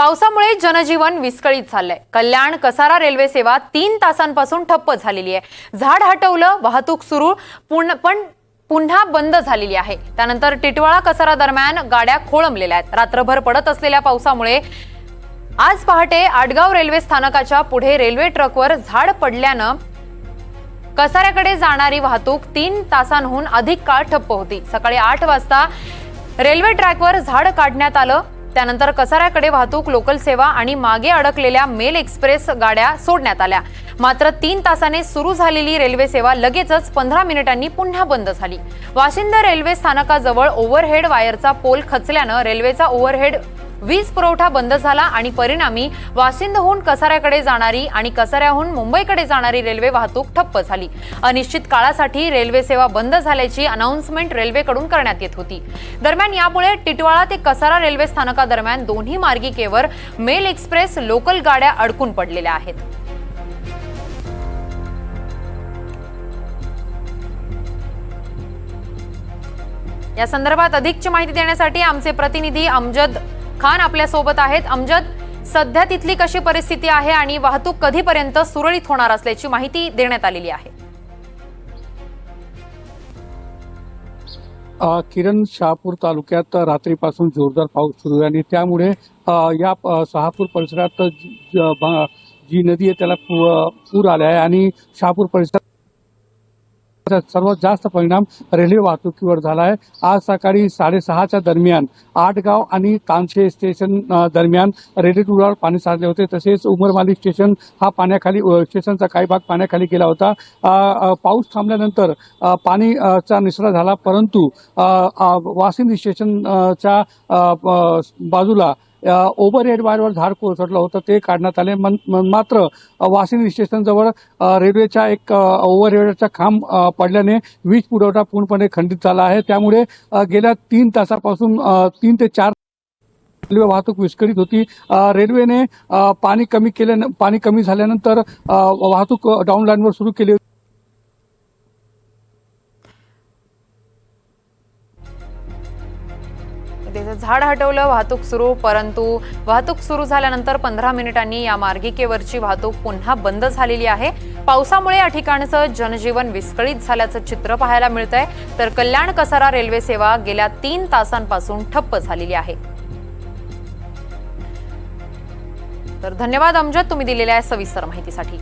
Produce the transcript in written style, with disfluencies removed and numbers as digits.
पावसामुळे जनजीवन विस्कळीत झालंय। कल्याण कसारा रेल्वे सेवा 3 तासांपासून ठप्प झालेली आहे। झाड हटवलं, वाहतूक सुरू पण पुन्हा बंद झालेली आहे। त्यानंतर टिटवाळा कसारा दरम्यान गाड्या खोळंबलेल्या आहेत। रात्रभर पडत असलेल्या पावसामुळे आज पहाटे आडगाव रेल्वे स्थानकाच्या पुढे रेल्वे ट्रकवर झाड पडल्यानं कसाऱ्याकडे जाणारी वाहतूक 3 तासांहून अधिक काळ ठप्प होती। सकाळी 8 वाजता रेल्वे ट्रॅकवर झाड काढण्यात आलं। त्यानंतर कसाऱ्याकडे वाहतूक, लोकल सेवा आणि मागे अडकलेल्या मेल एक्सप्रेस गाड्या सोडण्यात आल्या। मात्र 3 तासाने सुरू झालेली रेल्वे सेवा लगेचच 15 मिनिटांनी पुन्हा बंद झाली। वाशिंद रेल्वे स्थानकाजवळ ओव्हरहेड वायरचा पोल खचल्यानं रेल्वेचा ओव्हरहेड वीज पुरवठा बंद झाला आणि परिणामी वाशिंदहून कसाऱ्याकडे जाणारी आणि कसाऱ्याहून मुंबईकडे जाणारी रेल्वे वाहतूक ठप्प झाली। अनिश्चित काळासाठी रेल्वे सेवा बंद झाल्याची अनाउन्समेंट रेल्वेकडून करण्यात येत होती। दरम्यान यामुळे टिटवाळा ते कसारा रेल्वे स्थानकादरम्यान दोन्ही मार्गिकेवर मेल एक्सप्रेस, लोकल गाड्या अडकून पडलेल्या आहेत। या संदर्भात अधिकची माहिती देण्यासाठी आमचे प्रतिनिधी अमजद खान आपल्या सोबत आहेत। अमजद, सध्या तिथली कशी परिस्थिती आहे आणि वाहतूक कधीपर्यंत सुरळीत होणार असल्याची माहिती देण्यात आलेली आहे? किरण, शहापूर तालुक्यात रात्रीपासून जोरदार पाऊस सुरू आहे आणि त्यामुळे या शहापूर परिसरात जी नदी आहे त्याला पूर आला आहे आणि शहापूर परिसरात सर्वात जास्त परिणाम रेल्वे वाहतुकीवर झाला आहे। आज सकाळी 6:30च्या दरम्यान आडगाव आणि तानशे स्टेशन दरम्यान रेल्वे रुळावर पाणी साचले होते। तसेच उमरमाली स्टेशन स्टेशनचा काही भाग पाण्याखाली गेला होता। पाऊस थांबल्यानंतर पाणीचा निचरा झाला, परंतु वाशिंद स्टेशनच्या बाजूला ओव्हरहेड वायरवर झाड कोसळलं होतं, ते काढण्यात आले। मात्र वाशिंद स्टेशनजवळ रेल्वेच्या एक ओव्हरहेडचा खांब पडल्याने वीज पुरवठा पूर्णपणे खंडित झाला आहे। त्यामुळे गेल्या 3 तासापासून 3 ते 4 रेल्वे वाहतूक विस्कळीत होती। रेल्वेने पाणी कमी झाल्यानंतर वाहतूक डाऊन लाईनवर सुरू केली। झाड हटवलं, वाहतूक सुरू, परंतु वाहतूक सुरू झाल्यानंतर 15 मिनिटांनी या मार्गिकेवरची वाहतूक पुन्हा बंद झालेली आहे। पावसामुळे या ठिकाणचं जनजीवन विस्कळीत झाल्याचं चित्र पाहायला मिळतंय। तर कल्याण कसारा रेल्वे सेवा गेल्या 3 तासांपासून ठप्प झालेली आहे। तर धन्यवाद अमजद, तुम्ही दिलेल्या सविस्तर माहितीसाठी।